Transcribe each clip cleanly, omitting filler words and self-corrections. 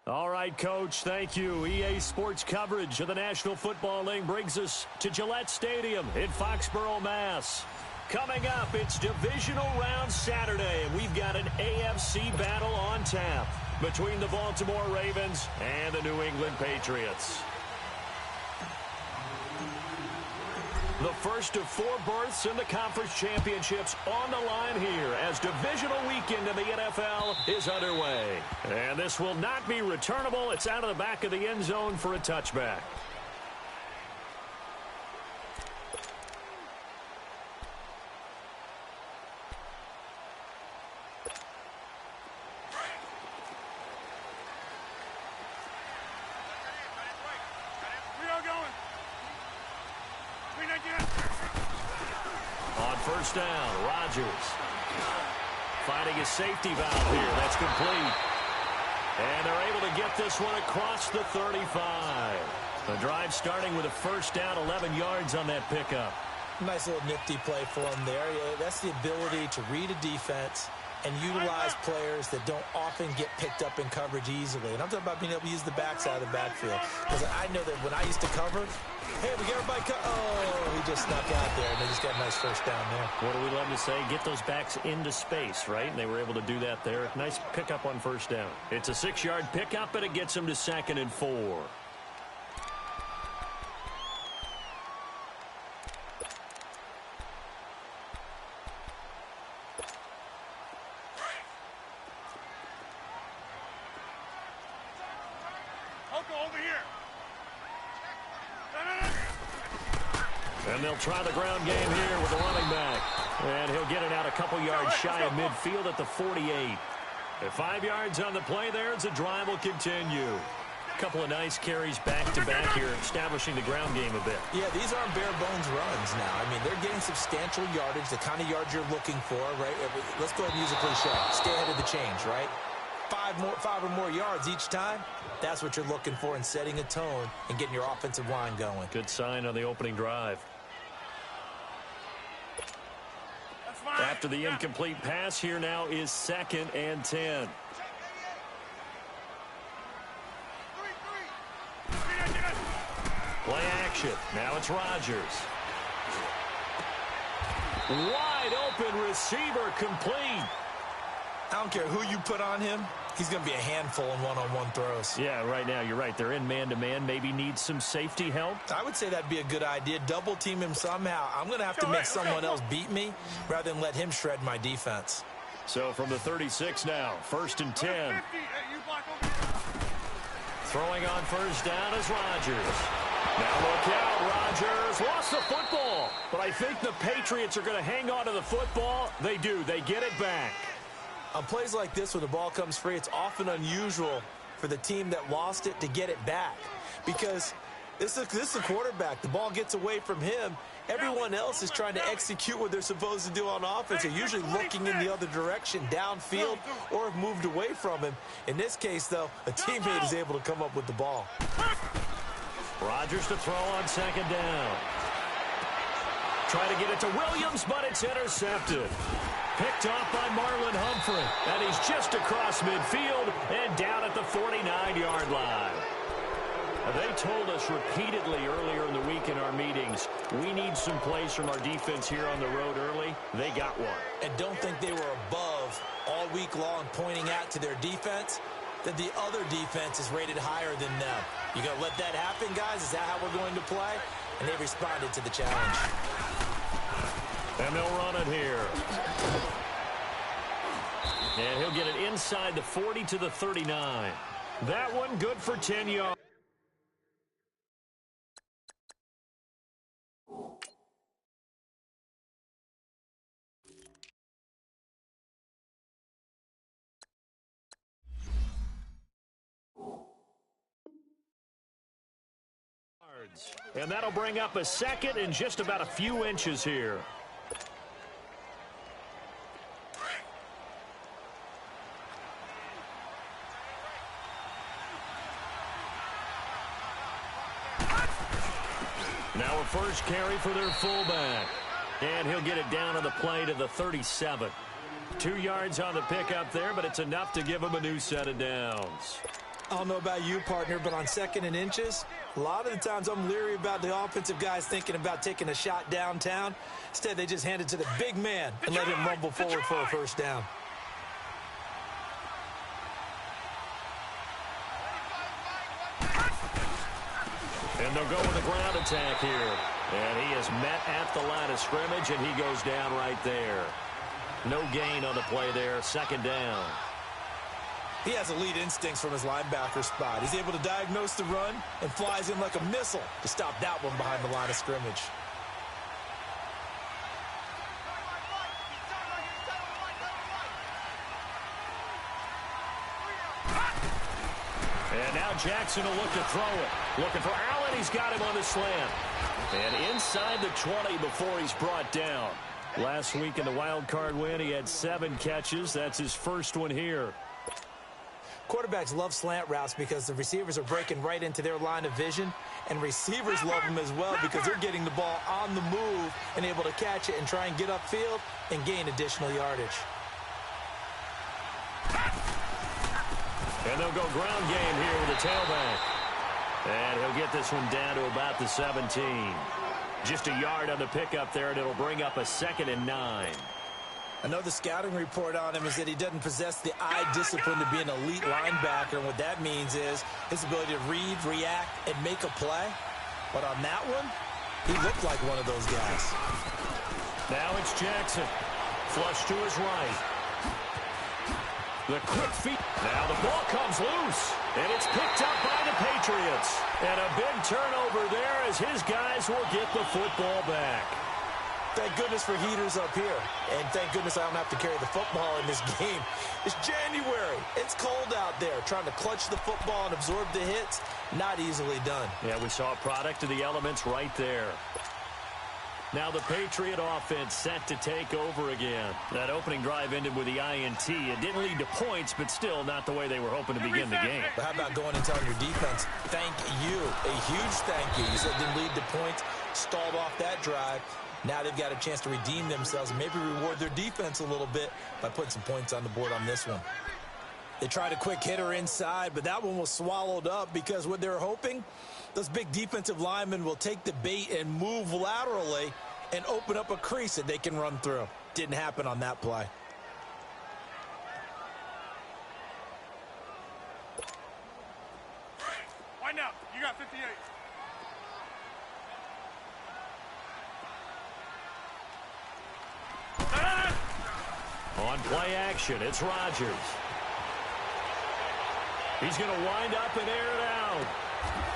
All right, Coach, thank you. EA Sports coverage of the National Football League brings us to Gillette Stadium in Foxborough, Mass. Coming up, it's Divisional Round Saturday, and we've got an AFC battle on tap between the Baltimore Ravens and the New England Patriots. The first of 4 berths in the conference championships on the line here as divisional weekend in the NFL is underway. And this will not be returnable. It's out of the back of the end zone for a touchback. On first down, Rodgers finding his safety valve here. That's complete. And they're able to get this one across the 35. The drive starting with a first down, 11 yards on that pickup. Nice little nifty play for him there. That's the ability to read a defense and utilize players that don't often get picked up in coverage easily. And I'm talking about being able to use the backside of the backfield. Because I know that when I used to cover, hey, we get everybody oh, he just snuck out there, and they just got a nice first down there. What do we love to say? Get those backs into space, right? And they were able to do that there. Nice pickup on first down. It's a 6-yard pickup, and it gets them to 2nd and 4. And they'll try the ground game here with the running back. And he'll get it out a couple yards shy of midfield at the 48. At 5 yards on the play there as the drive will continue. A couple of nice carries back-to-back here, establishing the ground game a bit. Yeah, these aren't bare-bones runs now. I mean, they're getting substantial yardage, the kind of yards you're looking for, right? Let's go ahead and use a cliche. Stay ahead of the change, right? 5 or more yards each time. That's what you're looking for in setting a tone and getting your offensive line going. Good sign on the opening drive. After the incomplete pass, here now is 2nd and 10. Play action. Now it's Rodgers. Wide open receiver complete. I don't care who you put on him. He's going to be a handful in one-on-one throws. Yeah, right now, you're right. They're in man-to-man. Maybe needs some safety help. I would say that'd be a good idea. Double team him somehow. I'm going to have to make someone else beat me rather than let him shred my defense. So from the 36 now, 1st and 10. Throwing on first down is Rodgers. Now look out, Rodgers lost the football. But I think the Patriots are going to hang on to the football. They do. They get it back. On plays like this, when the ball comes free, it's often unusual for the team that lost it to get it back. Because this is a quarterback. The ball gets away from him. Everyone else is trying to execute what they're supposed to do on offense. They're usually looking in the other direction, downfield, or have moved away from him. In this case, though, a teammate is able to come up with the ball. Rodgers to throw on 2nd down. Try to get it to Williams, but it's intercepted. Picked off by Marlon Humphrey. And he's just across midfield and down at the 49-yard line. They told us repeatedly earlier in the week in our meetings, we need some plays from our defense here on the road early. They got one. And don't think they were above all week long pointing out to their defense that the other defense is rated higher than them. You going to let that happen, guys? Is that how we're going to play? And they responded to the challenge. And they'll run it here. And he'll get it inside the 40 to the 39. That one good for 10 yards. And that'll bring up a 2nd and just about a few inches here. Now a first carry for their fullback. And he'll get it down on the play to the 37. 2 yards on the pickup there, but it's enough to give him a new set of downs. I don't know about you, partner, but on 2nd and inches, a lot of the times I'm leery about the offensive guys thinking about taking a shot downtown. Instead, they just hand it to the big man and let him rumble forward for a first down. And they'll go with a ground attack here. And he is met at the line of scrimmage, and he goes down right there. No gain on the play there, 2nd down. He has elite instincts from his linebacker spot. He's able to diagnose the run and flies in like a missile to stop that one behind the line of scrimmage. And now Jackson will look to throw it. Looking for Allen. He's got him on the slant. And inside the 20 before he's brought down. Last week in the wild card win, he had 7 catches. That's his first one here. Quarterbacks love slant routes because the receivers are breaking right into their line of vision, and receivers love them as well because they're getting the ball on the move and able to catch it and try and get upfield and gain additional yardage. And they'll go ground game here with a tailback. And he'll get this one down to about the 17. Just a yard on the pickup there, and it'll bring up a 2nd and 9. I know the scouting report on him is that he doesn't possess the eye discipline to be an elite linebacker, and what that means is his ability to read, react, and make a play. But on that one, he looked like one of those guys. Now it's Jackson. Flush to his right. The quick feet. Now the ball comes loose, and it's picked up by the Patriots. And a big turnover there as his guys will get the football back. Thank goodness for heaters up here. And thank goodness I don't have to carry the football in this game. It's January. It's cold out there. Trying to clutch the football and absorb the hits, not easily done. Yeah, we saw a product of the elements right there. Now the Patriot offense set to take over again. That opening drive ended with the INT. It didn't lead to points, but still not the way they were hoping to begin the game. But how about going and telling your defense, thank you, a huge thank you. You said it didn't lead to points, stalled off that drive. Now they've got a chance to redeem themselves and maybe reward their defense a little bit by putting some points on the board on this one. They tried a quick hitter inside, but that one was swallowed up because what they're hoping, those big defensive linemen will take the bait and move laterally and open up a crease that they can run through. Didn't happen on that play. Wind up. You got 58. On play action, it's Rodgers. He's going to wind up and air it out.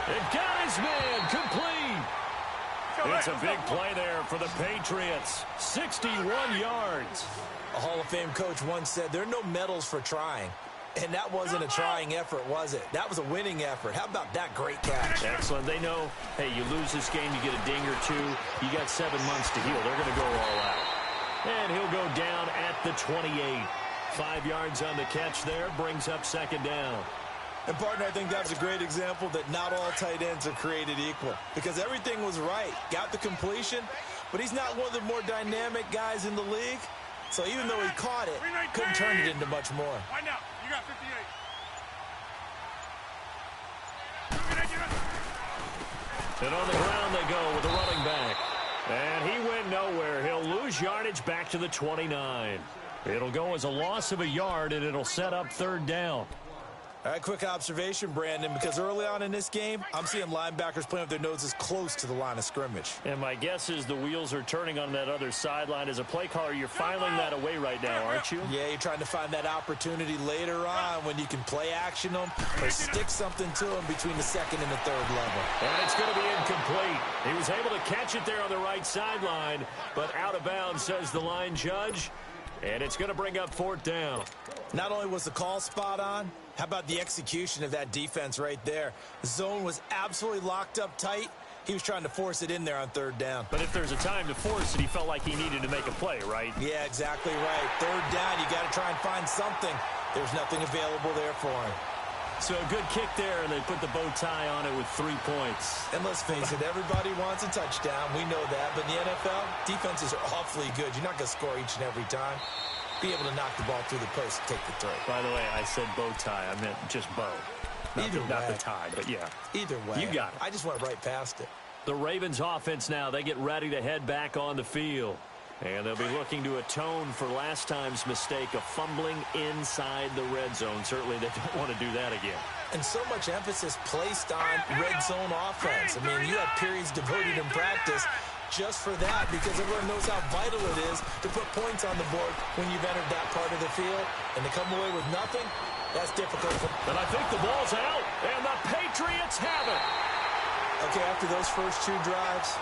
And got his man complete. It's a big play there for the Patriots. 61 yards. A Hall of Fame coach once said there are no medals for trying. And that wasn't a trying effort, was it? That was a winning effort. How about that great catch? Excellent. They know, hey, you lose this game, you get a ding or two. You got 7 months to heal. They're going to go all out. And he'll go down at the 28. 5 yards on the catch there. Brings up 2nd down. And, partner, I think that's a great example that not all tight ends are created equal. Because everything was right. Got the completion, but he's not one of the more dynamic guys in the league. So even though he caught it, couldn't turn it into much more. Wind up. You got 58. And on the ground they go with the running back. And he went nowhere. He'll lose yardage back to the 29. It'll go as a loss of a yard, and it'll set up 3rd down. All right, quick observation, Brandon, because early on in this game, I'm seeing linebackers playing with their noses close to the line of scrimmage. And my guess is the wheels are turning on that other sideline. As a play caller, you're filing that away right now, aren't you? Yeah, you're trying to find that opportunity later on when you can play action them or stick something to them between the 2nd and the 3rd level. And it's going to be incomplete. He was able to catch it there on the right sideline, but out of bounds, says the line judge. And it's going to bring up 4th down. Not only was the call spot on, how about the execution of that defense right there? The zone was absolutely locked up tight. He was trying to force it in there on 3rd down. But if there's a time to force it, he felt like he needed to make a play, right? Yeah, exactly right. 3rd down, you got to try and find something. There's nothing available there for him. So a good kick there, and they put the bow tie on it with 3 points. And let's face it, everybody wants a touchdown. We know that. But in the NFL, defenses are awfully good. You're not going to score each and every time. Be able to knock the ball through the post and take the throw. By the way, I said bow tie. I meant just bow. Not the tie, but yeah. Either way. You got it. I just went right past it. The Ravens offense now, they get ready to head back on the field. And they'll be looking to atone for last time's mistake of fumbling inside the red zone. Certainly they don't want to do that again. And so much emphasis placed on red zone offense. I mean, you have periods devoted in practice just for that because everyone knows how vital it is to put points on the board when you've entered that part of the field. And to come away with nothing, that's difficult. And I think the ball's out, and the Patriots have it. Okay, after those first two drives,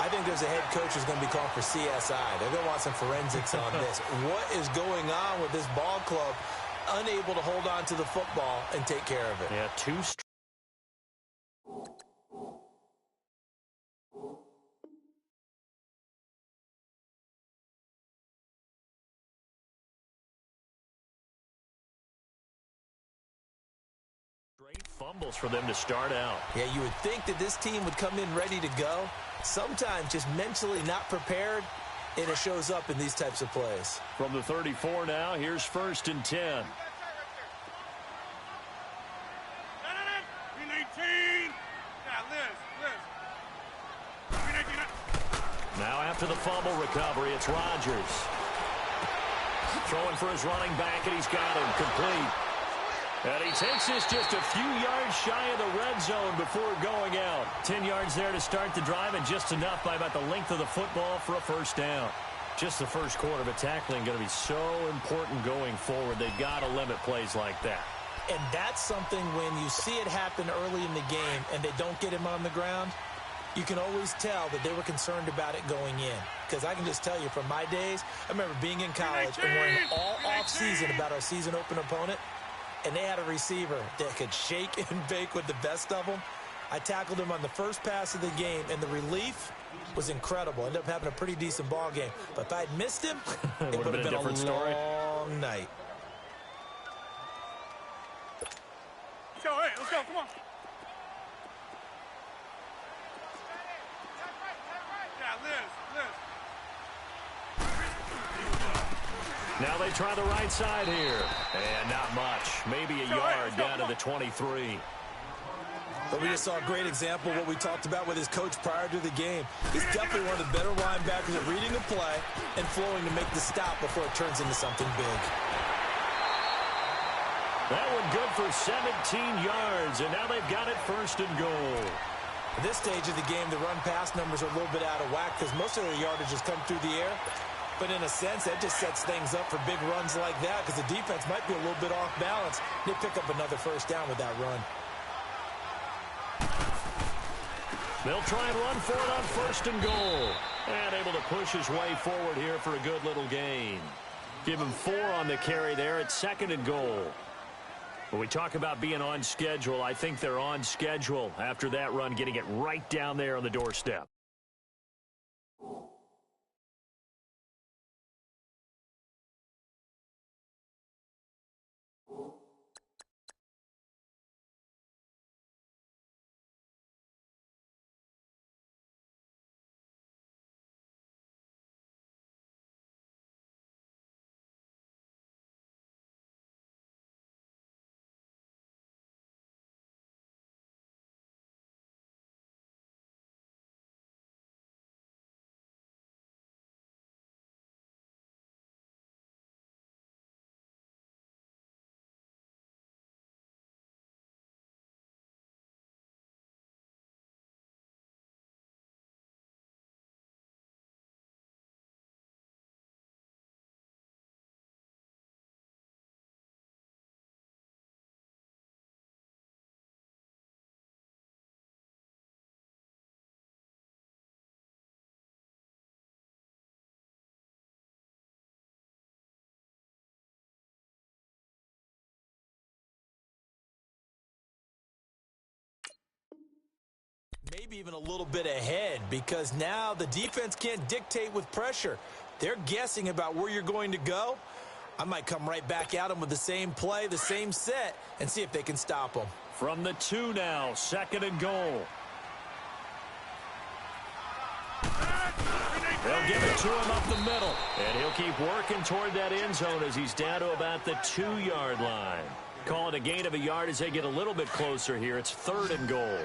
I think there's a head coach who's going to be calling for CSI. They're going to want some forensics on this. What is going on with this ball club? Unable to hold on to the football and take care of it. Yeah, two straight fumbles for them to start out. Yeah, you would think that this team would come in ready to go. Sometimes just mentally not prepared, and it shows up in these types of plays. From the 34 now, here's 1st and 10. Now after the fumble recovery, it's Rodgers. Throwing for his running back, and he's got him complete. And he takes this just a few yards shy of the red zone before going out. 10 yards there to start the drive, and just enough by about the length of the football for a first down. Just the first quarter, but tackling going to be so important going forward. They've got to limit plays like that. And that's something when you see it happen early in the game and they don't get him on the ground, you can always tell that they were concerned about it going in. Because I can just tell you from my days, I remember being in college and worrying all off-season about our season opener opponent, and they had a receiver that could shake and bake with the best of them. I tackled him on the first pass of the game, and the relief was incredible. Ended up having a pretty decent ball game. But if I'd missed him, it would have been a different story. long night. Let's go, hey, let's go, come on. Yeah, Liz. Now they try the right side here. And not much. Maybe a yard down to the 23. But we just saw a great example of what we talked about with his coach prior to the game. He's definitely one of the better linebackers at reading a play and flowing to make the stop before it turns into something big. That one good for 17 yards, and now they've got it 1st and goal. At this stage of the game, the run-pass numbers are a little bit out of whack because most of the yardage has come through the air. But in a sense, that just sets things up for big runs like that because the defense might be a little bit off balance. They pick up another first down with that run. They'll try and run for it on 1st and goal. And able to push his way forward here for a good little gain. Give him 4 on the carry there at 2nd and goal. When we talk about being on schedule, I think they're on schedule after that run, getting it right down there on the doorstep. Maybe even a little bit ahead because now the defense can't dictate with pressure. They're guessing about where you're going to go. I might come right back at them with the same play, the same set, and see if they can stop them. From the 2 now, 2nd and goal. They'll give it to him up the middle. And he'll keep working toward that end zone as he's down to about the 2-yard line. Call it a gain of a yard as they get a little bit closer here. It's 3rd and goal.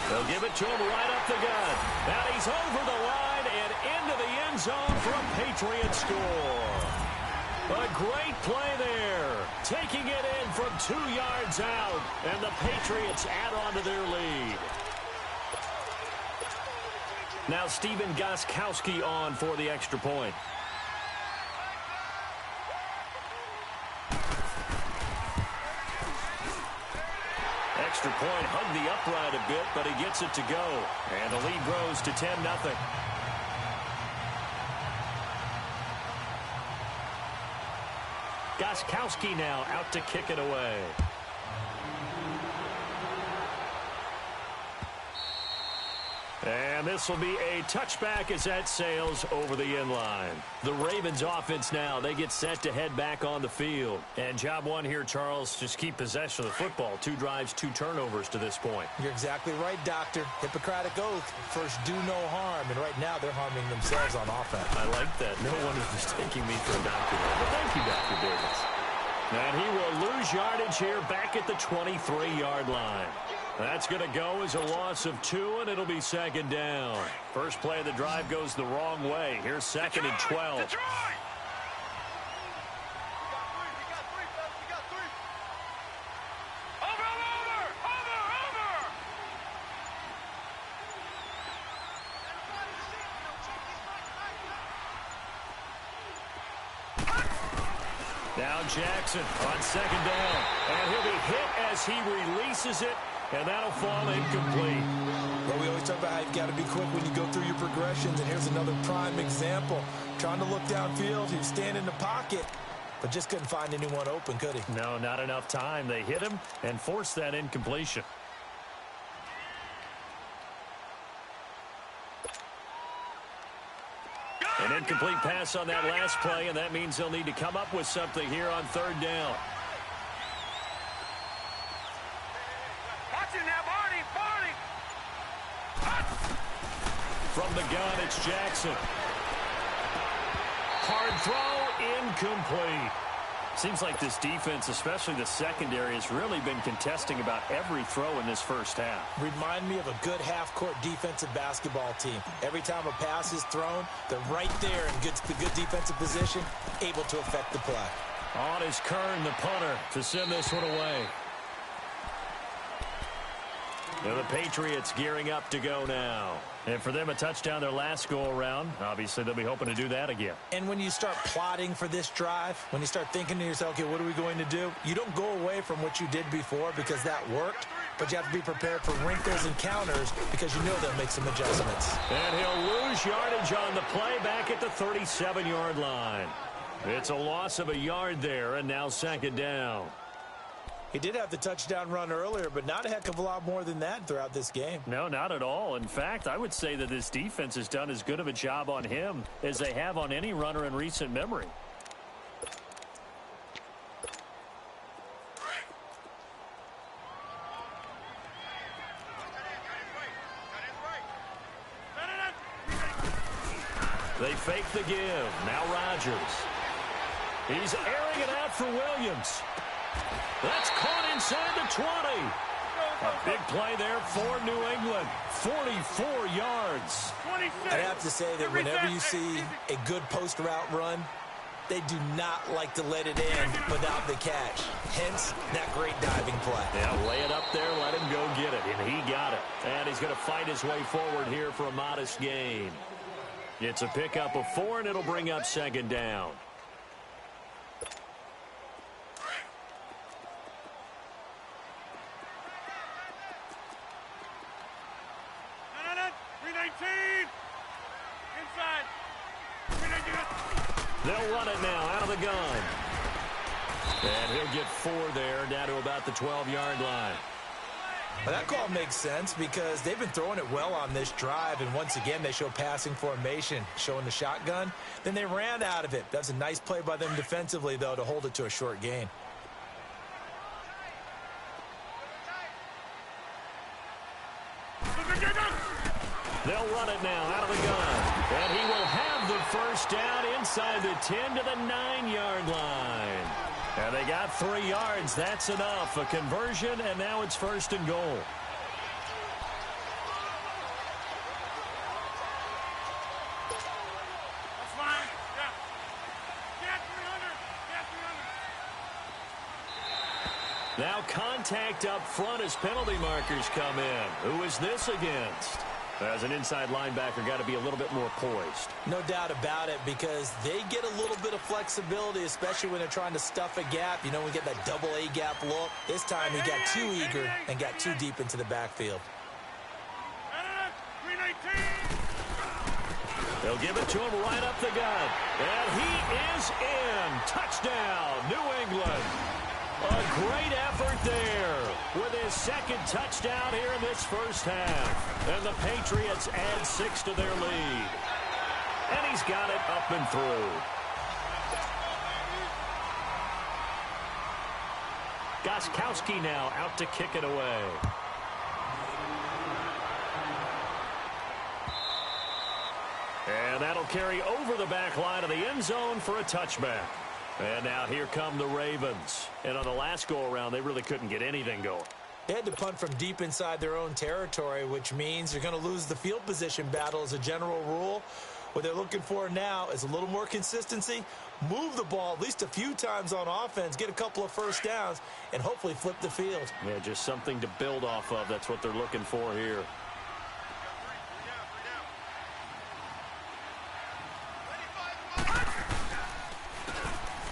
They'll give it to him right up the gut. And he's over the line and into the end zone for a Patriot score. A great play there. Taking it in from 2 yards out. And the Patriots add on to their lead. Now Steven Gostkowski on for the extra point. Extra point, hugged the upright a bit, but he gets it to go. And the lead grows to 10-0. Gostkowski now out to kick it away. And this will be a touchback as that sails over the end line. The Ravens offense now, they get set to head back on the field. And job one here, Charles, just keep possession of the football. 2 drives, 2 turnovers to this point. You're exactly right, Doctor. Hippocratic oath. First, do no harm. And right now, they're harming themselves on offense. I like that. No one is mistaking me for a doctor. But thank you, Dr. Davis. And he will lose yardage here back at the 23-yard line. That's going to go as a loss of 2, and it'll be 2nd down. First play of the drive goes the wrong way. Here's 2nd and 12. Detroit! Now Jackson on 2nd down. And he'll be hit as he releases it. And that'll fall incomplete. Well, we always talk about how you've got to be quick when you go through your progressions, and here's another prime example. Trying to look downfield, he was standing in the pocket, but just couldn't find anyone open, could he? No, not enough time. They hit him and forced that incompletion. An incomplete pass on that last play, and that means they'll need to come up with something here on 3rd down. From the gun, it's Jackson. Hard throw, incomplete. Seems like this defense, especially the secondary, has really been contesting about every throw in this first half. Remind me of a good half-court defensive basketball team. Every time a pass is thrown, they're right there in the good defensive position, able to affect the play. On is Kern, the punter, to send this one away. And the Patriots gearing up to go now. And for them, a touchdown their last go-around. Obviously, they'll be hoping to do that again. And when you start plotting for this drive, when you start thinking to yourself, okay, what are we going to do? You don't go away from what you did before because that worked, but you have to be prepared for wrinkles and counters because you know they'll make some adjustments. And he'll lose yardage on the play back at the 37-yard line. It's a loss of a yard there, and now 2nd down. He did have the touchdown run earlier, but not a heck of a lot more than that throughout this game. No, not at all. In fact, I would say that this defense has done as good of a job on him as they have on any runner in recent memory. They fake the give. Now Rodgers. He's airing it out for Williams. That's caught inside the 20. A big play there for New England. 44 yards. I'd have to say that whenever you see a good post route run, they do not like to let it in without the catch. Hence, that great diving play. Yeah, lay it up there, let him go get it. And he got it. And he's going to fight his way forward here for a modest gain. It's a pickup of 4, and it'll bring up 2nd down. They'll run it now out of the gun. And he'll get 4 there, down to about the 12-yard line. Well, that call makes sense because they've been throwing it well on this drive, and once again they show passing formation, showing the shotgun. Then they ran out of it. That's a nice play by them defensively, though, to hold it to a short gain. They'll run it now out of the gun. And he will have the first down inside the 10 to the 9-yard line. And they got 3 yards. That's enough. A conversion, and now it's first and goal. That's fine. Yeah. Get 300. Now contact up front as penalty markers come in. Who is this against? As an inside linebacker, got to be a little bit more poised. No doubt about it, because they get a little bit of flexibility, especially when they're trying to stuff a gap. You know, we get that double A gap look. This time he got too eager and got too deep into the backfield. 319. They'll give it to him right up the gut. And he is in. Touchdown, New England. A great effort there with his second touchdown here in this first half. And the Patriots add 6 to their lead. And he's got it up and through. Gostkowski now out to kick it away. And that'll carry over the back line of the end zone for a touchback. And now here come the Ravens. And on the last go-around, they really couldn't get anything going. They had to punt from deep inside their own territory, which means you're going to lose the field position battle as a general rule. What they're looking for now is a little more consistency, move the ball at least a few times on offense, get a couple of first downs, and hopefully flip the field. Yeah, just something to build off of. That's what they're looking for here.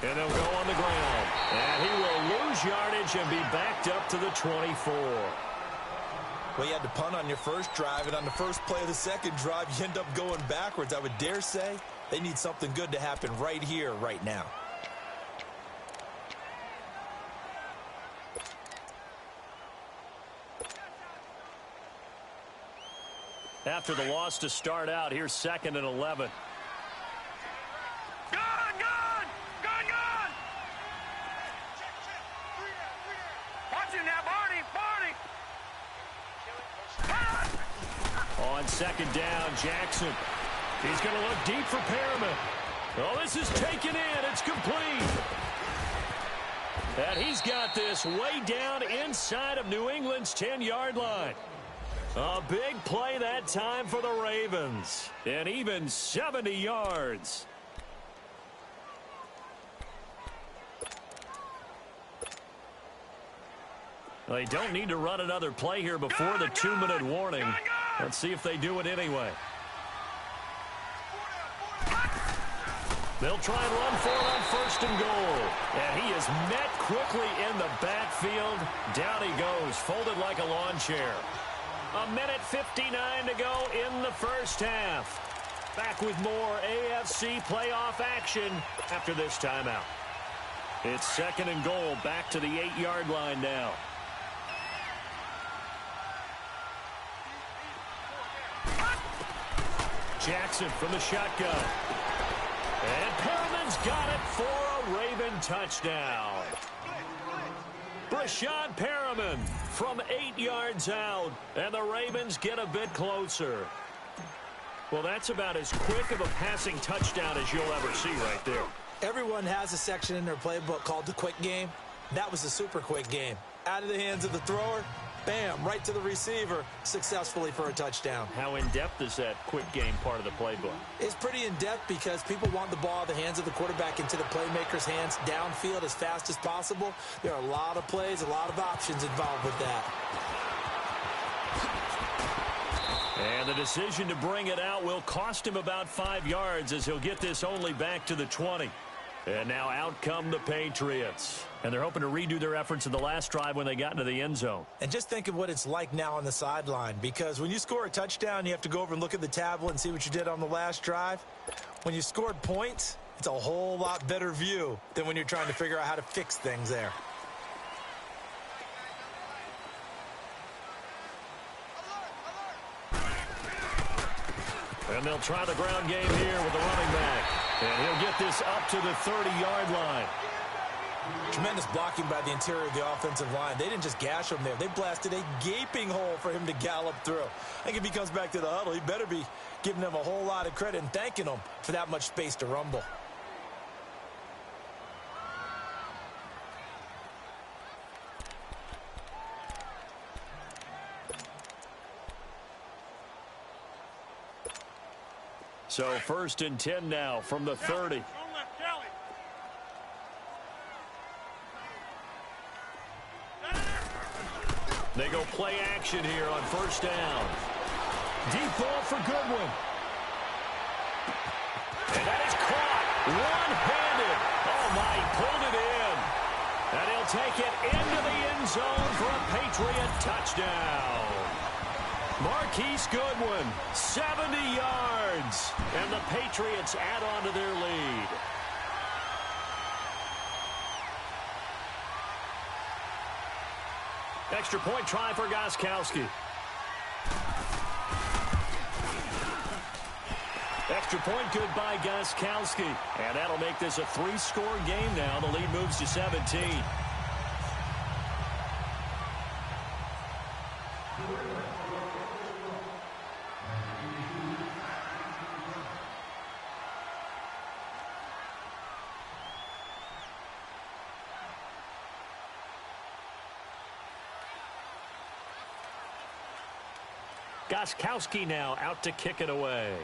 And they'll go on the ground. And he will lose yardage and be backed up to the 24. Well, you had to punt on your first drive, and on the first play of the second drive, you end up going backwards. I would dare say they need something good to happen right here, right now. After the loss to start out, here's 2nd and 11. On second down, Jackson. He's going to look deep for Perriman. Oh, this is taken in. It's complete. And he's got this way down inside of New England's 10-yard line. A big play that time for the Ravens. And even 70 yards. They don't need to run another play here before the 2-minute warning. Let's see if they do it anyway. They'll try and run for it on 1st and goal. And he is met quickly in the backfield. Down he goes, folded like a lawn chair. 1:59 to go in the first half. Back with more AFC playoff action after this timeout. It's 2nd and goal, back to the 8-yard line now. Jackson from the shotgun. And Perriman's got it for a Raven touchdown. Brashad Perriman from 8 yards out. And the Ravens get a bit closer. Well, that's about as quick of a passing touchdown as you'll ever see right there. Everyone has a section in their playbook called the quick game. That was a super quick game. Out of the hands of the thrower, bam, right to the receiver, successfully for a touchdown. How in-depth is that quick game part of the playbook? It's pretty in-depth because people want the ball out of the hands of the quarterback into the playmaker's hands downfield as fast as possible. There are a lot of plays, a lot of options involved with that. And the decision to bring it out will cost him about 5 yards as he'll get this only back to the 20. And now out come the Patriots. And they're hoping to redo their efforts in the last drive when they got into the end zone. And just think of what it's like now on the sideline, because when you score a touchdown, you have to go over and look at the tablet and see what you did on the last drive. When you scored points, it's a whole lot better view than when you're trying to figure out how to fix things there. And they'll try the ground game here with the running back. And he'll get this up to the 30-yard line. Tremendous blocking by the interior of the offensive line. They didn't just gash him there. They blasted a gaping hole for him to gallop through. I think if he comes back to the huddle, he better be giving them a whole lot of credit and thanking them for that much space to rumble. So 1st and 10 now from the 30. They go play action here on 1st down. Deep ball for Goodwin. And that is caught one-handed. Oh, my, he pulled it in. And he'll take it into the end zone for a Patriot touchdown. Marquise Goodwin, 70 yards. And the Patriots add on to their lead. Extra point try for Gostkowski. Extra point good by Gostkowski. And that'll make this a 3-score game now. The lead moves to 17. Gostkowski now out to kick it away.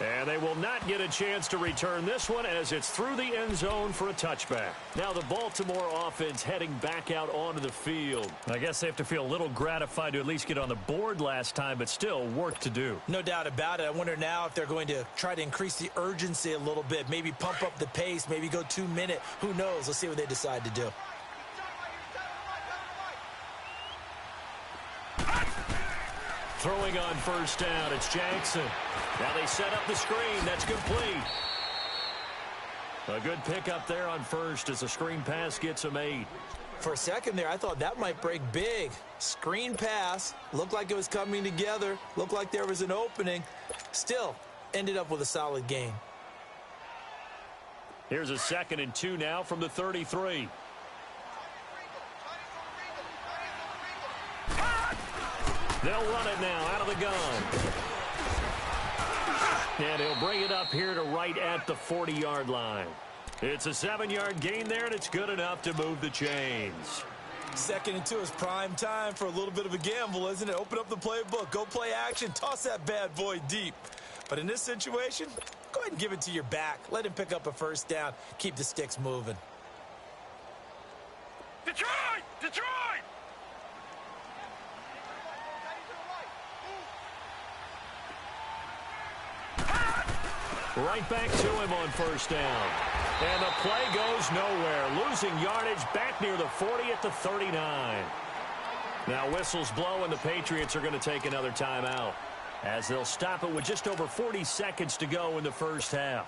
And they will not get a chance to return this one as it's through the end zone for a touchback. Now the Baltimore offense heading back out onto the field. I guess they have to feel a little gratified to at least get on the board last time, but still work to do. No doubt about it. I wonder now if they're going to try to increase the urgency a little bit, maybe pump up the pace, maybe go 2-minute. Who knows? Let's see what they decide to do. Throwing on 1st down, it's Jackson. Now they set up the screen. That's complete. A good pickup there on 1st as the screen pass gets him 8. For a second there, I thought that might break big. Screen pass. Looked like it was coming together. Looked like there was an opening. Still, ended up with a solid gain. Here's a 2nd and 2 now from the 33. They'll run it now out of the gun. And he'll bring it up here to right at the 40-yard line. It's a 7-yard gain there, and it's good enough to move the chains. 2nd and 2 is prime time for a little bit of a gamble, isn't it? Open up the playbook, go play action, toss that bad boy deep. But in this situation, go ahead and give it to your back. Let him pick up a 1st down. Keep the sticks moving. Detroit! Detroit! Right back to him on 1st down. And the play goes nowhere. Losing yardage back near the 40 at the 39. Now whistles blow and the Patriots are going to take another timeout as they'll stop it with just over 40 seconds to go in the 1st half.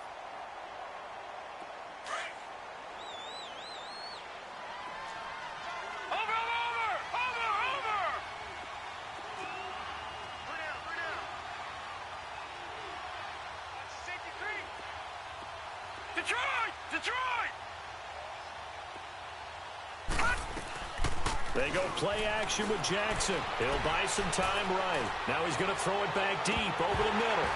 They go play action with Jackson. He'll buy some time right. Now he's going to throw it back deep over the middle.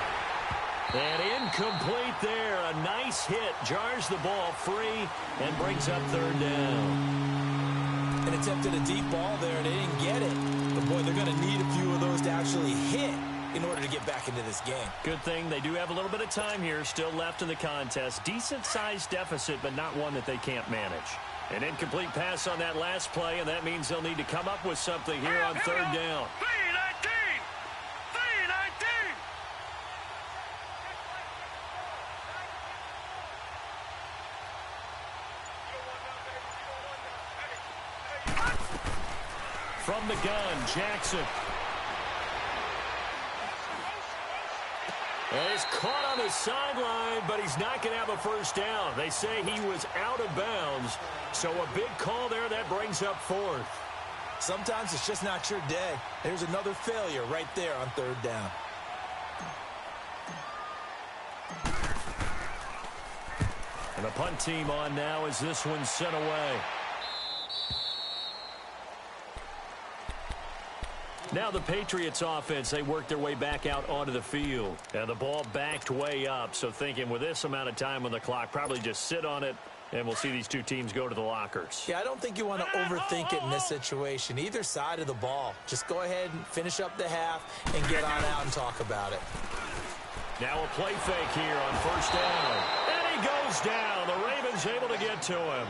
And incomplete there. A nice hit. Jars the ball free and brings up 3rd down. And attempted a deep ball there, and they didn't get it. But, boy, they're going to need a few of those to actually hit in order to get back into this game. Good thing they do have a little bit of time here still left in the contest. Decent-sized deficit, but not one that they can't manage. An incomplete pass on that last play, and that means they'll need to come up with something here on 3rd down. 3-19! From the gun, Jackson. And he's caught on the sideline, but he's not going to have a 1st down. They say he was out of bounds, so a big call there that brings up 4th. Sometimes it's just not your day. There's another failure right there on 3rd down. And the punt team on now as this one's sent away. Now the Patriots offense, they work their way back out onto the field. And the ball backed way up, so thinking with this amount of time on the clock, probably just sit on it, and we'll see these two teams go to the lockers. Yeah, I don't think you want to overthink it in this situation. Either side of the ball. Just go ahead and finish up the half and get on out and talk about it. Now a play fake here on first down. And he goes down. The Ravens able to get to him.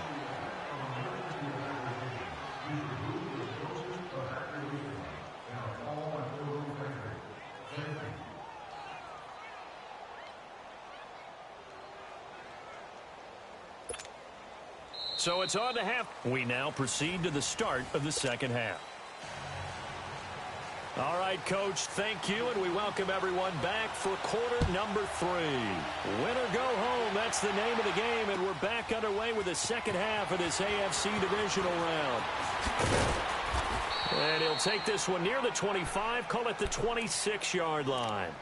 So it's on to half. We now proceed to the start of the second half. All right, Coach, thank you, and we welcome everyone back for quarter number 3. Win or go home, that's the name of the game, and we're back underway with the second half of this AFC divisional round. And he'll take this one near the 25, call it the 26-yard line.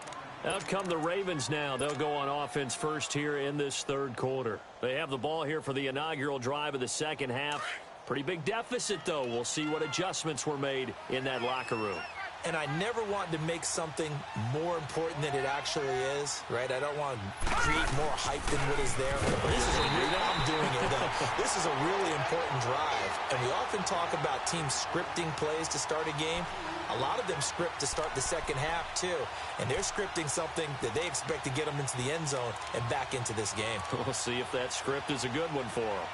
Out come the Ravens now. They'll go on offense first here in this third quarter. They have the ball here for the inaugural drive of the second half. Pretty big deficit, though. We'll see what adjustments were made in that locker room. And I never want to make something more important than it actually is, right? I don't want to create more hype than what is there. I'm doing it, though. This is a really important drive. And we often talk about teams scripting plays to start a game. A lot of them script to start the second half, too. And they're scripting something that they expect to get them into the end zone and back into this game. We'll see if that script is a good one for them.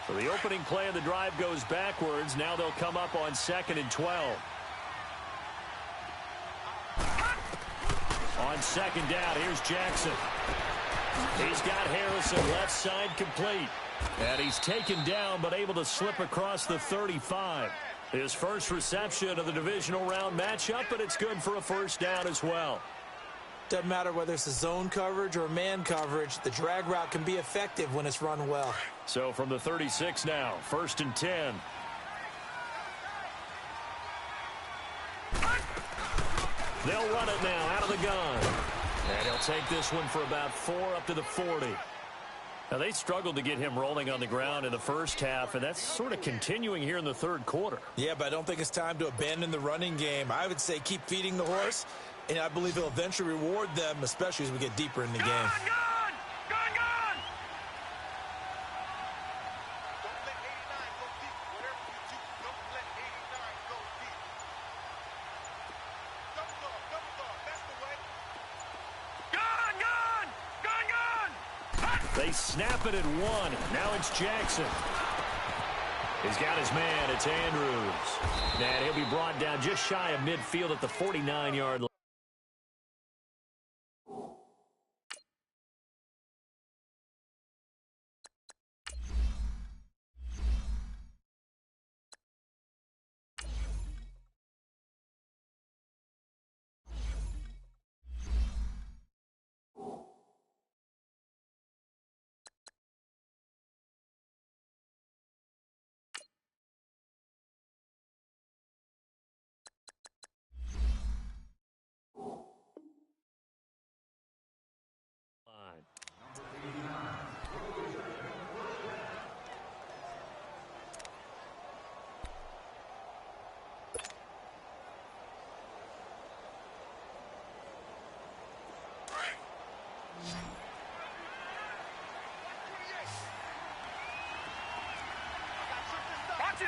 So the opening play of the drive goes backwards. Now they'll come up on 2nd and 12. On 2nd down, here's Jackson. He's got Harrison left side complete. And he's taken down but able to slip across the 35. His first reception of the divisional round matchup, but it's good for a first down as well. Doesn't matter whether it's a zone coverage or man coverage, the drag route can be effective when it's run well. So from the 36 now, 1st and 10. They'll run it now out of the gun. And he'll take this one for about 4 up to the 40. Now, they struggled to get him rolling on the ground in the first half, and that's sort of continuing here in the third quarter. Yeah, but I don't think it's time to abandon the running game. I would say keep feeding the horse, and I believe he'll eventually reward them, especially as we get deeper in the game. Gun! They snap it at 1. Now it's Jackson. He's got his man. It's Andrews. And he'll be brought down just shy of midfield at the 49-yard line.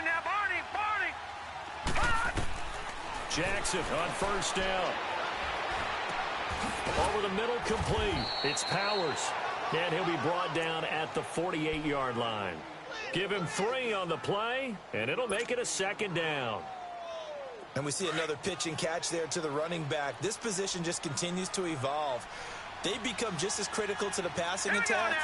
Now, Barney! Jackson on first down. Over the middle, complete. It's Powers. And he'll be brought down at the 48-yard line. Give him 3 on the play, and it'll make it a 2nd down. And we see another pitch and catch there to the running back. This position just continues to evolve. They become just as critical to the passing attack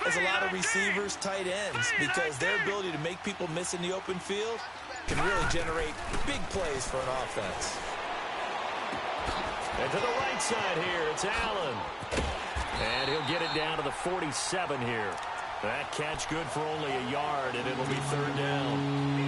as a lot of receivers, tight ends, because their ability to make people miss in the open field can really generate big plays for an offense. And to the right side here, it's Allen. And he'll get it down to the 47 here. That catch good for only a yard, and it'll be 3rd down.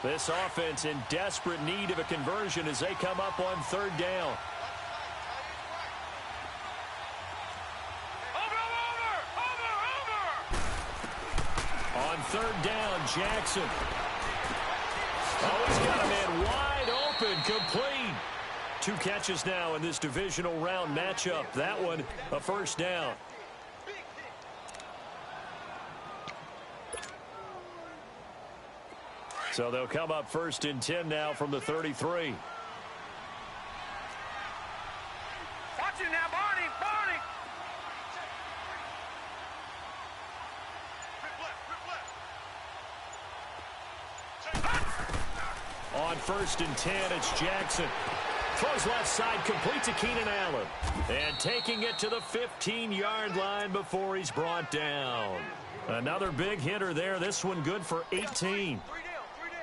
This offense in desperate need of a conversion as they come up on third down. On third down, Jackson. Oh, he's got a man wide open, complete. 2 catches now in this divisional round matchup. That one, a first down. So they'll come up first and 10 now from the 33. Watch it now, Barney! Barney! On first and 10, it's Jackson. Throws left side, complete to Keenan Allen. And taking it to the 15-yard line before he's brought down. Another big hitter there. This one good for 18.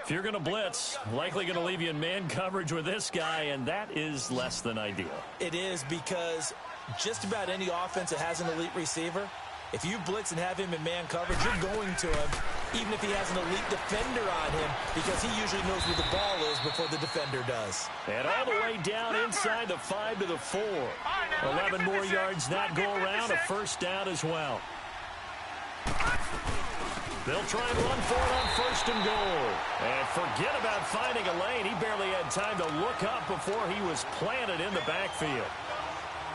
If you're going to blitz, likely going to leave you in man coverage with this guy, and that is less than ideal. It is, because just about any offense that has an elite receiver, if you blitz and have him in man coverage, you're going to him, even if he has an elite defender on him, because he usually knows where the ball is before the defender does. And all the way down inside the 5 to the 4. 11 more yards that go around, a first down as well. They'll try and run for it on first and goal. And forget about finding a lane. He barely had time to look up before he was planted in the backfield.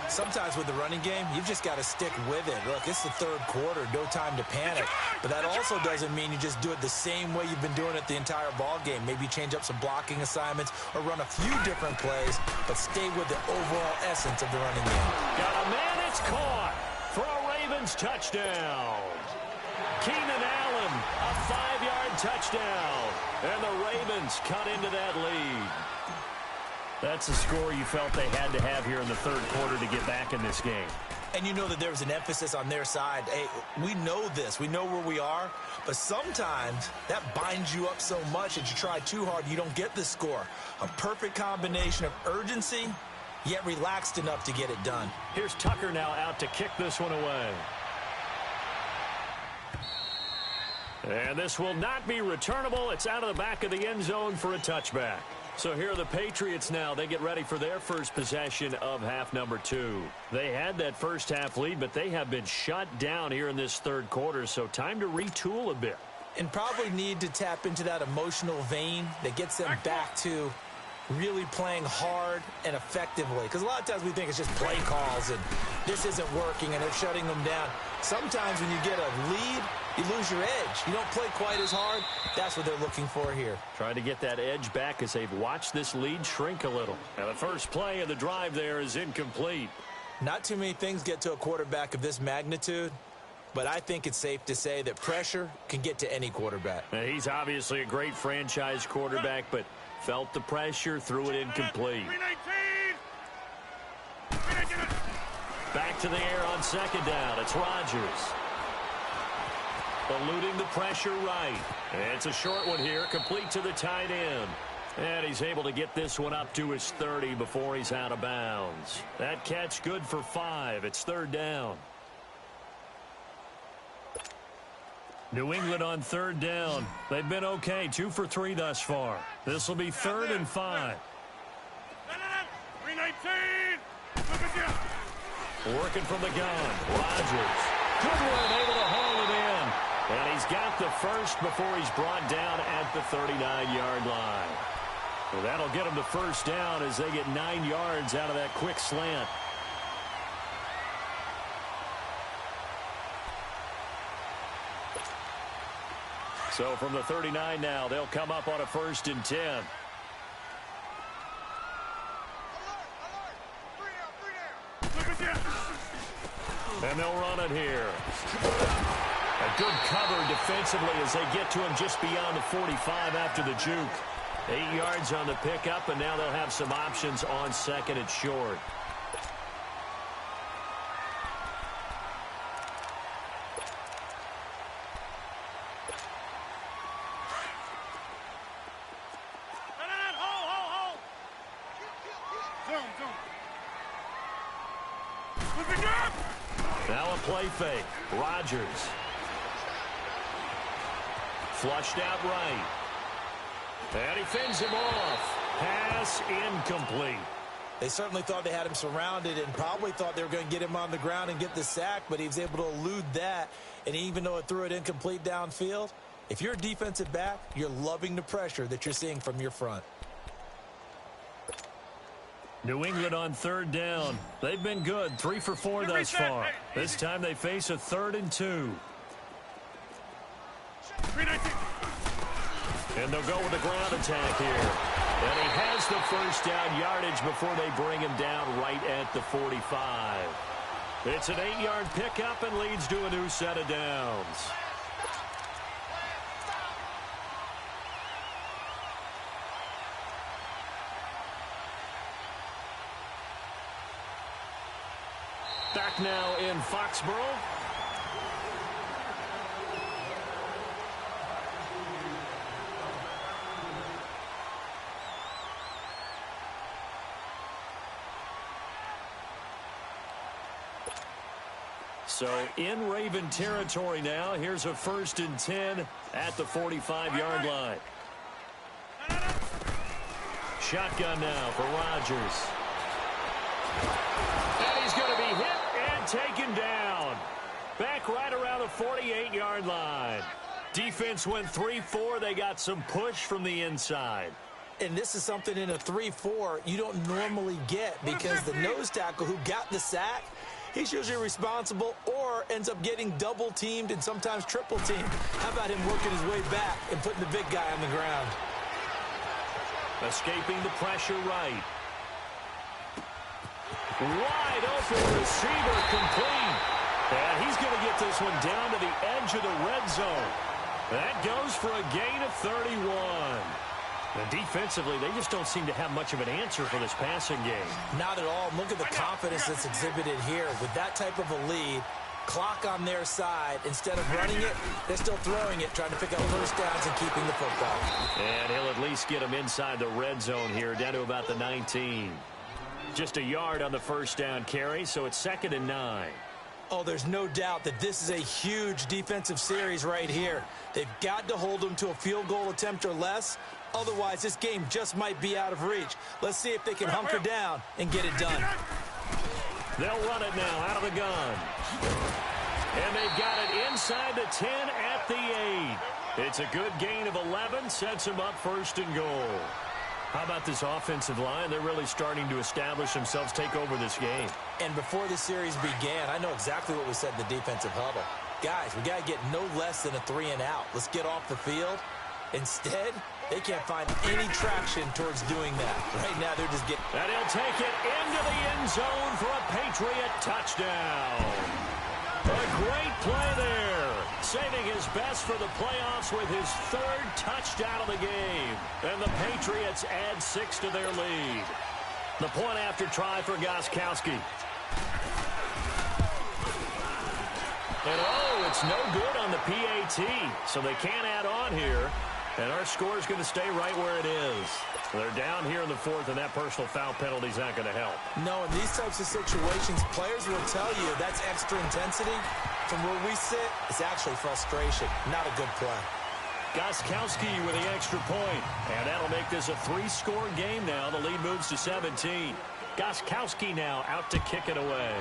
Sometimes with the running game, you've just got to stick with it. Look, it's the third quarter, no time to panic. But that also doesn't mean you just do it the same way you've been doing it the entire ball game. Maybe change up some blocking assignments or run a few different plays, but stay with the overall essence of the running game. Got a man, it's caught for a Ravens touchdown. Keenan Allen, a 5-yard touchdown. And the Ravens cut into that lead. That's a score you felt they had to have here in the third quarter to get back in this game. And you know that there was an emphasis on their side. Hey, we know this. We know where we are. But sometimes that binds you up so much that you try too hard, you don't get the score. A perfect combination of urgency, yet relaxed enough to get it done. Here's Tucker now out to kick this one away. And this will not be returnable. It's out of the back of the end zone for a touchback. So here are the Patriots now. They get ready for their first possession of half number 2. They had that first half lead, but they have been shut down here in this third quarter, so time to retool a bit. And probably need to tap into that emotional vein that gets them back to really playing hard and effectively. Because a lot of times we think it's just play calls and this isn't working and they're shutting them down. Sometimes when you get a lead, you lose your edge. You don't play quite as hard. That's what they're looking for here. Trying to get that edge back as they've watched this lead shrink a little. And the first play of the drive there is incomplete. Not too many things get to a quarterback of this magnitude, but I think it's safe to say that pressure can get to any quarterback. Now, he's obviously a great franchise quarterback, but felt the pressure, threw it incomplete. Back to the air on second down. It's Rodgers. Eluding the pressure right. It's a short one here, complete to the tight end. And he's able to get this one up to his 30 before he's out of bounds. That catch good for 5. It's third down. New England on third down. They've been okay, 2 for 3 thus far. This will be third and 5. 319. Working from the gun. Rodgers. Good one, able to haul it in. And he's got the first before he's brought down at the 39-yard line. Well, that'll get him to first down as they get 9 yards out of that quick slant. So from the 39 now, they'll come up on a first and 10. And they'll run it here. A good cover defensively as they get to him just beyond the 45 after the juke. 8 yards on the pickup, and now they'll have some options on second and short. Now a play fake. Rodgers. Flushed out right. And he fends him off. Pass incomplete. They certainly thought they had him surrounded and probably thought they were going to get him on the ground and get the sack, but he was able to elude that. And even though it threw it incomplete downfield, if you're a defensive back, you're loving the pressure that you're seeing from your front. New England on third down. They've been good, 3 for 4 thus far. This time they face a 3rd and 2. And they'll go with the ground attack here. And he has the first down yardage before they bring him down right at the 45. It's an 8-yard pickup and leads to a new set of downs. Back now in Foxborough. So in Raven territory now. Here's a 1st and 10 at the 45-yard line. Shotgun now for Rodgers. And he's going to be hit and taken down. Back right around the 48-yard line. Defense went 3-4. They got some push from the inside. And this is something in a 3-4 you don't normally get because the nose tackle who got the sack, he's usually responsible or ends up getting double-teamed and sometimes triple-teamed. How about him working his way back and putting the big guy on the ground? Escaping the pressure right. Wide open receiver complete. And he's going to get this one down to the edge of the red zone. That goes for a gain of 31. And defensively, they just don't seem to have much of an answer for this passing game. Not at all. Look at the confidence that's exhibited here. With that type of a lead, clock on their side, instead of running it, they're still throwing it, trying to pick up first downs and keeping the football. And he'll at least get them inside the red zone here, down to about the 19. Just a yard on the first down carry, so it's 2nd and 9. Oh, there's no doubt that this is a huge defensive series right here. They've got to hold them to a field goal attempt or less. Otherwise, this game just might be out of reach. Let's see if they can hunker down and get it done. They'll run it now out of the gun. And they've got it inside the 10 at the 8. It's a good gain of 11, sets them up 1st and goal. How about this offensive line? They're really starting to establish themselves, take over this game. And before the series began, I know exactly what we said in the defensive huddle. Guys, we got to get no less than a 3-and-out. Let's get off the field. Instead, they can't find any traction towards doing that. Right now, they're just getting... And he'll take it into the end zone for a Patriot touchdown. A great play there. Saving his best for the playoffs with his 3rd touchdown of the game. And the Patriots add 6 to their lead. The point after try for Gostkowski. And oh, it's no good on the PAT. So they can't add on here. And our score is going to stay right where it is. They're down here in the 4th, and that personal foul penalty is not going to help. No, in these types of situations, players will tell you that's extra intensity. From where we sit, it's actually frustration. Not a good play. Gostkowski with the extra point. And that'll make this a 3-score game now. The lead moves to 17. Gostkowski now out to kick it away.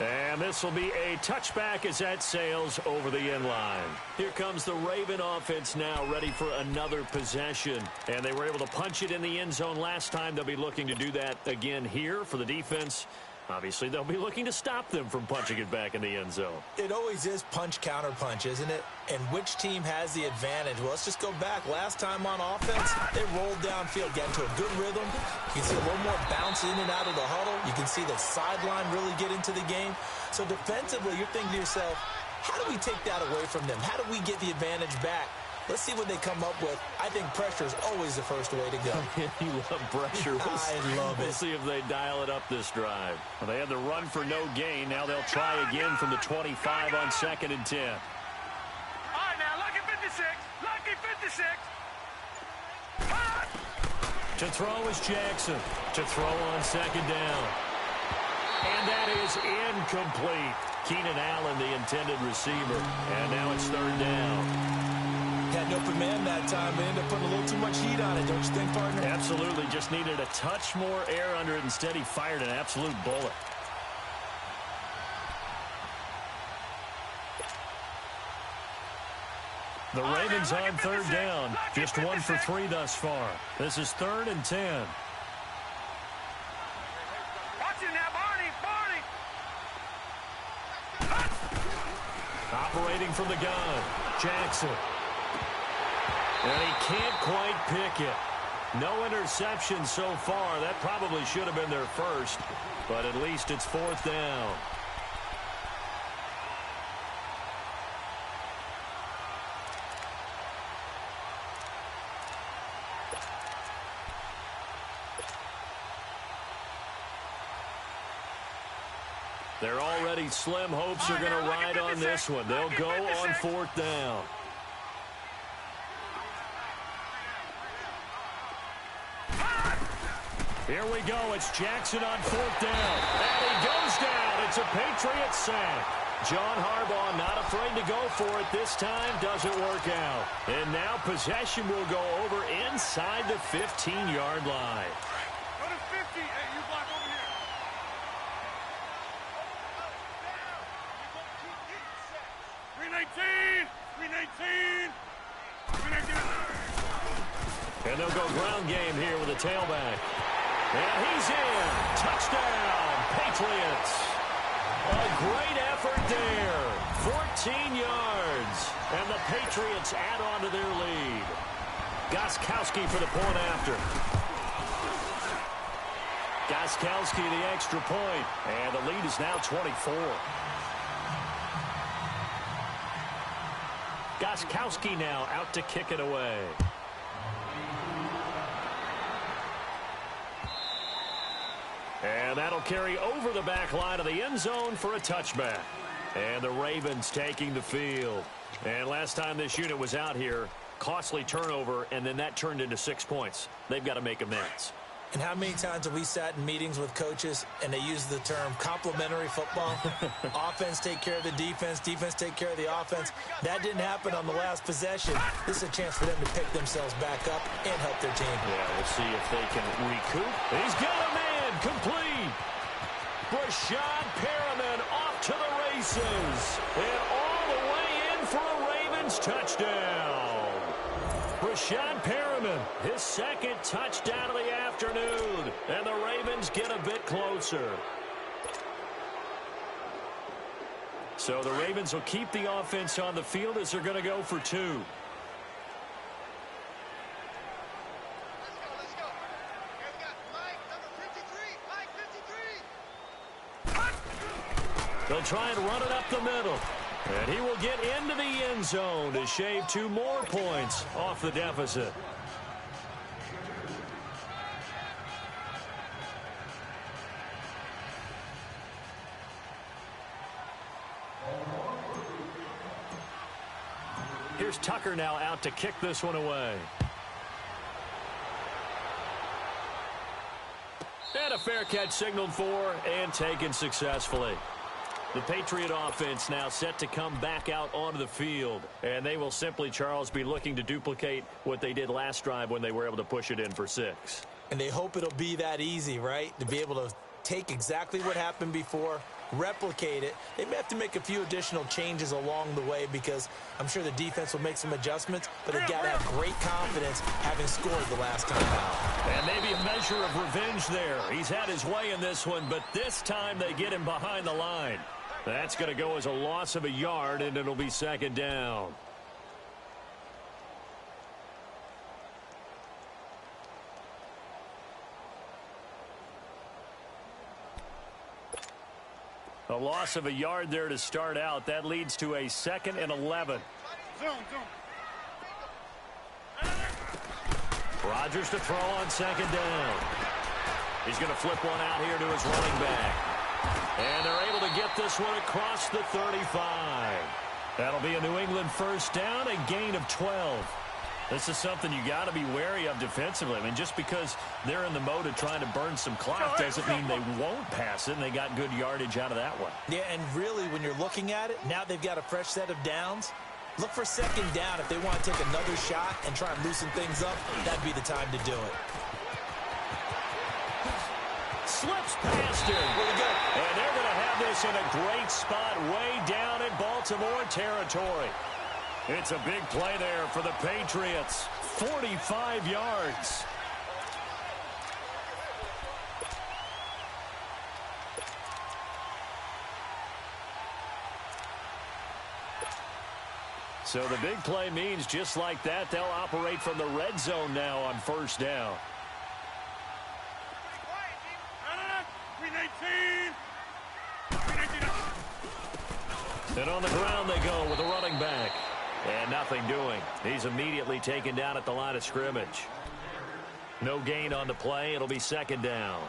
And this will be a touchback as that sails over the end line. Here comes the Raven offense now, ready for another possession. And they were able to punch it in the end zone last time. They'll be looking to do that again here for the defense. Obviously, they'll be looking to stop them from punching it back in the end zone. It always is punch-counter-punch, isn't it? And which team has the advantage? Well, let's just go back. Last time on offense, they rolled downfield, got into a good rhythm. You can see a little more bounce in and out of the huddle. You can see the sideline really get into the game. So defensively, you're thinking to yourself, how do we take that away from them? How do we get the advantage back? Let's see what they come up with. I think pressure is always the first way to go. You love pressure. I love it. We'll see if they dial it up this drive. Well, they had the run for no gain. Now they'll try again from the 25 on 2nd and 10. All right, now, lucky 56. Lucky 56. To throw is Jackson. To throw on 2nd down. And that is incomplete. Keenan Allen, the intended receiver. And now it's third down. Had an open man that time. They ended up putting a little too much heat on it, don't you think, partner? Absolutely. Just needed a touch more air under it. Instead, he fired an absolute bullet. The Ravens on third down. Just 1 for 3 thus far. This is 3rd and 10. Watch it now, Barney. Operating from the gun, Jackson. And he can't quite pick it. No interception so far. That probably should have been their first, but at least it's 4th down. They're already slim hopes are going to ride on this one. They'll go on 4th down. Here we go. It's Jackson on 4th down. And he goes down. It's a Patriots sack. John Harbaugh not afraid to go for it this time. Doesn't work out. And now possession will go over inside the 15-yard line. Go to 50. Hey, you block over here. 319. 319. 319. And they'll go ground game here with a tailback. And he's in. Touchdown, Patriots. A great effort there. 14 yards. And the Patriots add on to their lead. Gostkowski for the point after. Gostkowski the extra point. And the lead is now 24. Gostkowski now out to kick it away. And that'll carry over the back line of the end zone for a touchback. And the Ravens taking the field. And last time this unit was out here, costly turnover, and then that turned into 6 points. They've got to make amends. And how many times have we sat in meetings with coaches and they use the term complementary football? Offense take care of the defense, defense take care of the offense. That didn't happen on the last possession. This is a chance for them to pick themselves back up and help their team. Yeah, we'll see if they can recoup. He's got a man complete. Brashad Perriman off to the races. And all the way in for a Ravens touchdown. Brashad Perriman, his 2nd touchdown of the afternoon. And the Ravens get a bit closer. So the Ravens will keep the offense on the field as they're going to go for 2. Let's go. Here we got Mike, number 53. They'll try and run it up the middle. And he will get into the end zone to shave 2 more points off the deficit. Here's Tucker now out to kick this one away. And a fair catch signaled for and taken successfully. The Patriot offense now set to come back out onto the field. And they will simply, Charles, be looking to duplicate what they did last drive when they were able to push it in for 6. And they hope it'll be that easy, right? To be able to take exactly what happened before, replicate it. They may have to make a few additional changes along the way because I'm sure the defense will make some adjustments, but they've got to have great confidence having scored the last time out. And maybe a measure of revenge there. He's had his way in this one, but this time they get him behind the line. That's going to go as a loss of a yard, and it'll be 2nd down. A loss of a yard there to start out. That leads to a 2nd and 11. Zoom. Rodgers to throw on 2nd down. He's going to flip one out here to his running back. And they're able to get this one across the 35. That'll be a New England 1st down, a gain of 12. This is something you got to be wary of defensively. I mean, just because they're in the mode of trying to burn some clock doesn't mean they won't pass it, and they got good yardage out of that one. Yeah, and really, when you're looking at it, now they've got a fresh set of downs. Look for second down if they want to take another shot and try and loosen things up. That'd be the time to do it. Slips past him. And they're going to have this in a great spot way down in Baltimore territory. It's a big play there for the Patriots. 45 yards. So the big play means just like that, they'll operate from the red zone now on first down. And on the ground they go with a running back. And nothing doing. He's immediately taken down at the line of scrimmage. No gain on the play. It'll be second down.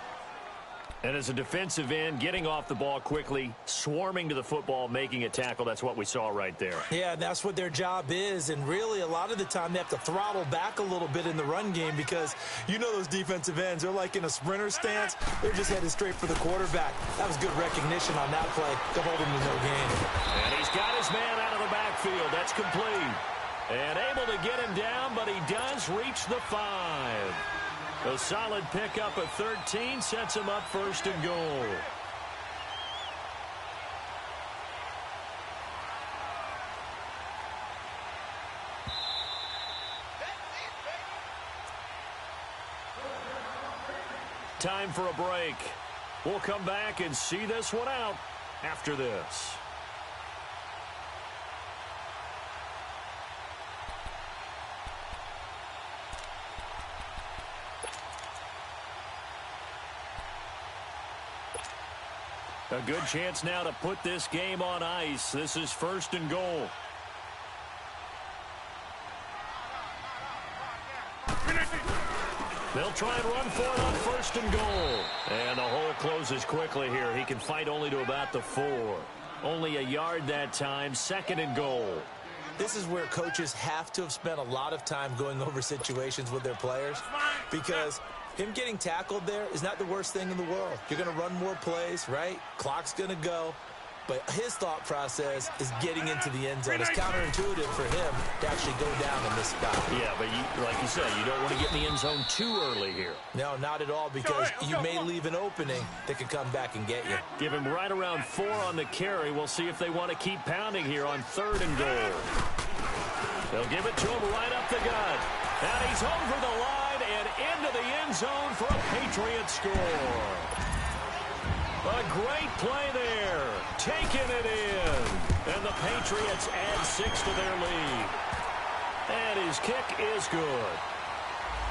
And as a defensive end, getting off the ball quickly, swarming to the football, making a tackle, that's what we saw right there. Yeah, that's what their job is. And really, a lot of the time, they have to throttle back a little bit in the run game because you know those defensive ends, they're like in a sprinter stance. They're just headed straight for the quarterback. That was good recognition on that play to hold him to no gain. And he's got his man out of the backfield. That's complete. And able to get him down, but he does reach the 5. A solid pickup of 13 sets him up first and goal. Time for a break. We'll come back and see this one out after this. A good chance now to put this game on ice. This is first and goal. They'll try and run for it on first and goal. And the hole closes quickly here. He can fight only to about the 4. Only a yard that time. Second and goal. This is where coaches have to have spent a lot of time going over situations with their players because him getting tackled there is not the worst thing in the world. You're going to run more plays, right? Clock's going to go. But his thought process is getting into the end zone. It's counterintuitive for him to actually go down in this spot. Yeah, but like you said, you don't want to get in the end zone too early here. No, not at all, because you may leave an opening that could come back and get you. Give him right around 4 on the carry. We'll see if they want to keep pounding here on third and goal. They'll give it to him right up the gut. And he's over the line and into the end zone for a Patriot score. A great play there. Taking it in. And the Patriots add 6 to their lead. And his kick is good.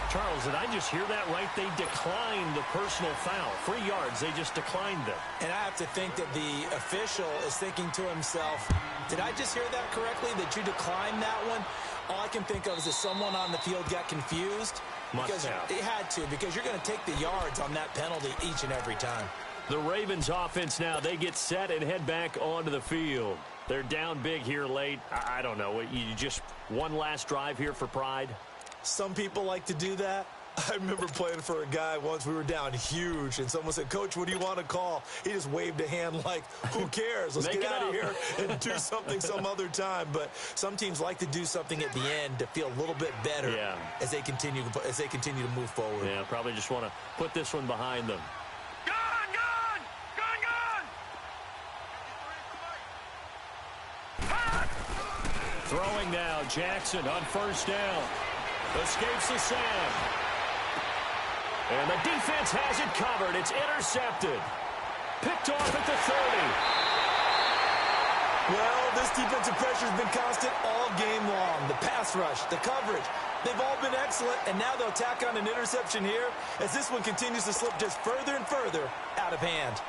Charles, did I just hear that right? They declined the personal foul. 3 yards, they just declined them. And I have to think that the official is thinking to himself, did I just hear that correctly, that you declined that one? All I can think of is that someone on the field got confused. Must have. They had to, because you're going to take the yards on that penalty each and every time. The Ravens offense now, they get set and head back onto the field. They're down big here late. I don't know. You just one last drive here for pride? Some people like to do that. I remember playing for a guy once. We were down huge, and someone said, "Coach, what do you want to call?" He just waved a hand like, who cares? Let's get out of here and do something some other time. But some teams like to do something at the end to feel a little bit better as they continue to move forward. Yeah, probably just want to put this one behind them. Throwing now, Jackson on first down. Escapes the sack. And the defense has it covered. It's intercepted. Picked off at the 30. Well, this defensive pressure has been constant all game long. The pass rush, the coverage, they've all been excellent, and now they'll tack on an interception here as this one continues to slip just further and further out of hand.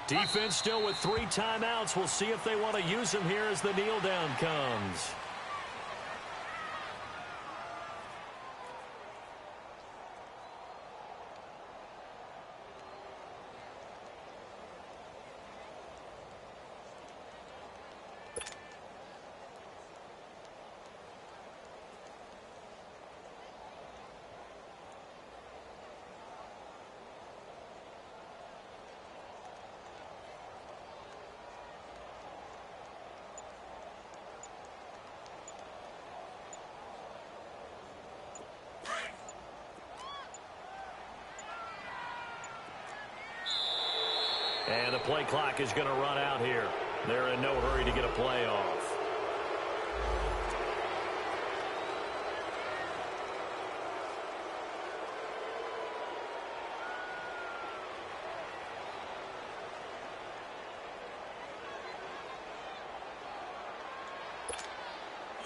Defense still with 3 timeouts. We'll see if they want to use them here as the kneel down comes. And the play clock is going to run out here. They're in no hurry to get a play off.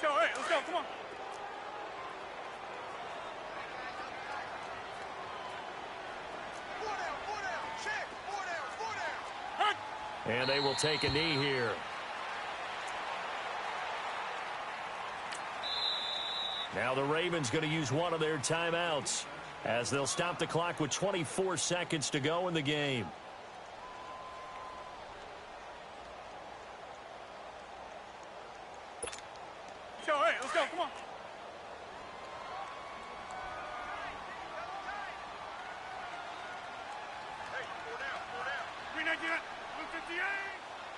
Go, hey, let's go, come on. And they will take a knee here. Now the Ravens going to use one of their timeouts as they'll stop the clock with 24 seconds to go in the game. Go, hey, let's go, come on. Hey, 319, 158.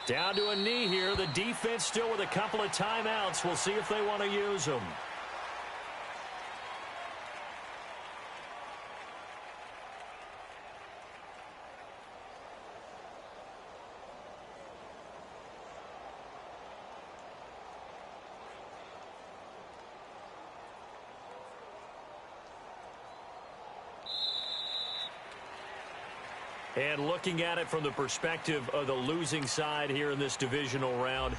Down to a knee here. The defense still with a couple of timeouts. We'll see if they want to use them. And looking at it from the perspective of the losing side here in this divisional round,